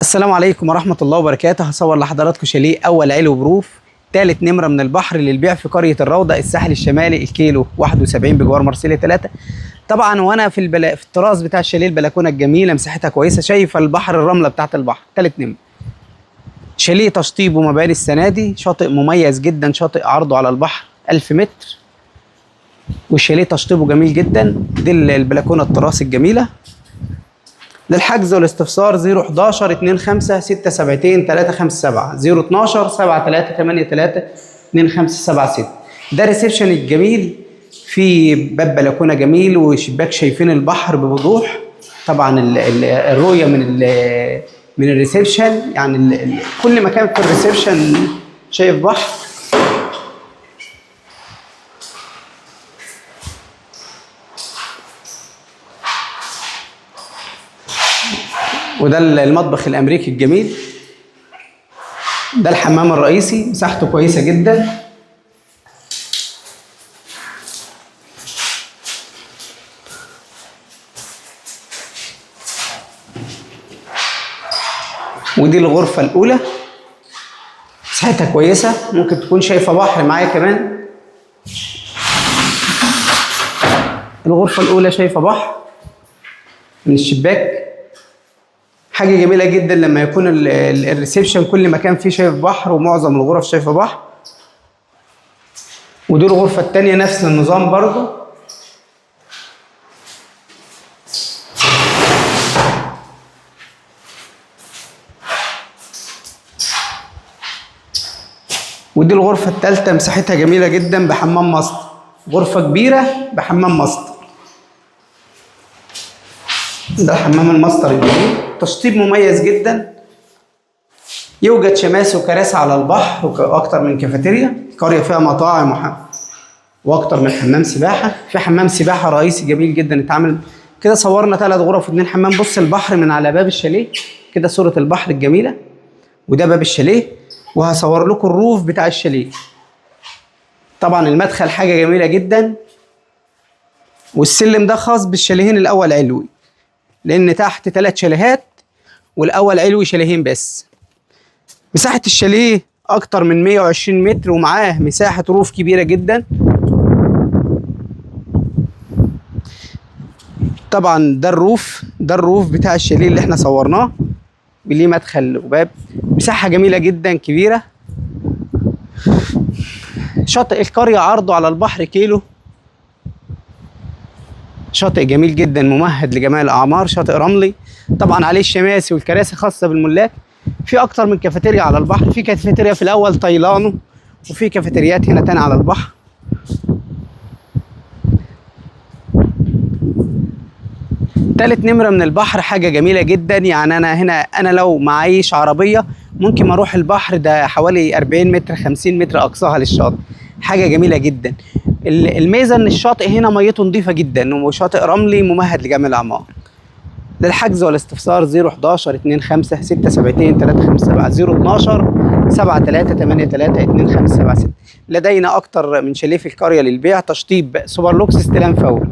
السلام عليكم ورحمة الله وبركاته. هصور لحضراتكم شاليه أول علو بروف، تالت نمرة من البحر للبيع في قرية الروضة الساحل الشمالي، الكيلو 71 بجوار مرسيليا 3. طبعا وانا في الطراز بتاع الشاليه، البلكونة الجميلة مساحتها كويسة، شايفة البحر، الرملة بتاعت البحر. تالت نمرة شاليه تشطيب ومباني السنة دي، شاطئ مميز جدا، شاطئ عرضه على البحر 1000 متر، والشاليه تشطيبه جميل جدا. دي البلكونة التراس الجميلة. للحجز والاستفسار 011 25 672 357 012 7383 2576. ده ريسبشن الجميل، في باب بلكونه جميل وشباك شايفين البحر بوضوح. طبعا الرؤيه من الريسبشن، يعني كل مكان في الريسبشن شايف بحر. وده المطبخ الامريكي الجميل. ده الحمام الرئيسي، مساحته كويسه جدا. ودي الغرفه الاولى، مساحتها كويسه، ممكن تكون شايفه بحر معايا كمان. الغرفه الاولى شايفه بحر من الشباك. حاجة جميلة جدا لما يكون الريسبشن كل مكان فيه شايف بحر، ومعظم الغرف شايفة بحر. ودي الغرفة التانية نفس النظام برضو. ودي الغرفة التالتة، مساحتها جميلة جدا بحمام ماستر، غرفة كبيرة بحمام ماستر. ده حمام الماستر الجميل، تشطيب مميز جدا. يوجد شماسي وكراسي على البحر واكتر من كافيتيريا. القريه فيها مطاعم واكتر من حمام سباحه. في حمام سباحه رئيسي جميل جدا اتعمل كده. صورنا 3 غرف و2 حمام. بص البحر من على باب الشاليه كده، صوره البحر الجميله. وده باب الشاليه، وهصور لكم الروف بتاع الشاليه. طبعا المدخل حاجه جميله جدا. والسلم ده خاص بالشاليهين الاول علوي، لان تحت 3 شاليهات والاول علوي شاليهين بس. مساحة الشاليه اكتر من 120 متر، ومعاه مساحة روف كبيرة جدا. طبعا ده الروف بتاع الشاليه اللي احنا صورناه، ليه مدخل وباب. مساحة جميلة جدا كبيرة. شاطئ القرية عرضه على البحر كيلو. شاطئ جميل جدا ممهد لجميع الاعمار، شاطئ رملي. طبعا عليه الشماسي والكراسي خاصة بالملاك. في اكتر من كافيتيريا على البحر. في كافيتيريا في الاول تايلانو، وفي كافيتريات هنا تاني على البحر. تالت نمرة من البحر حاجة جميلة جدا. يعني انا لو معيش عربية ممكن ما اروح البحر، ده حوالي 40 متر 50 متر اقصاها للشاطئ. حاجة جميلة جدا. الميزة ان الشاطئ هنا ميته نظيفة جدا، وشاطئ رملي ممهد لجميع الاعمار. للحجز والاستفسار 011 25 672 357 012 7383 2576. لدينا اكتر من شاليه في القرية للبيع، تشطيب سوبر لوكس، استلام فوري.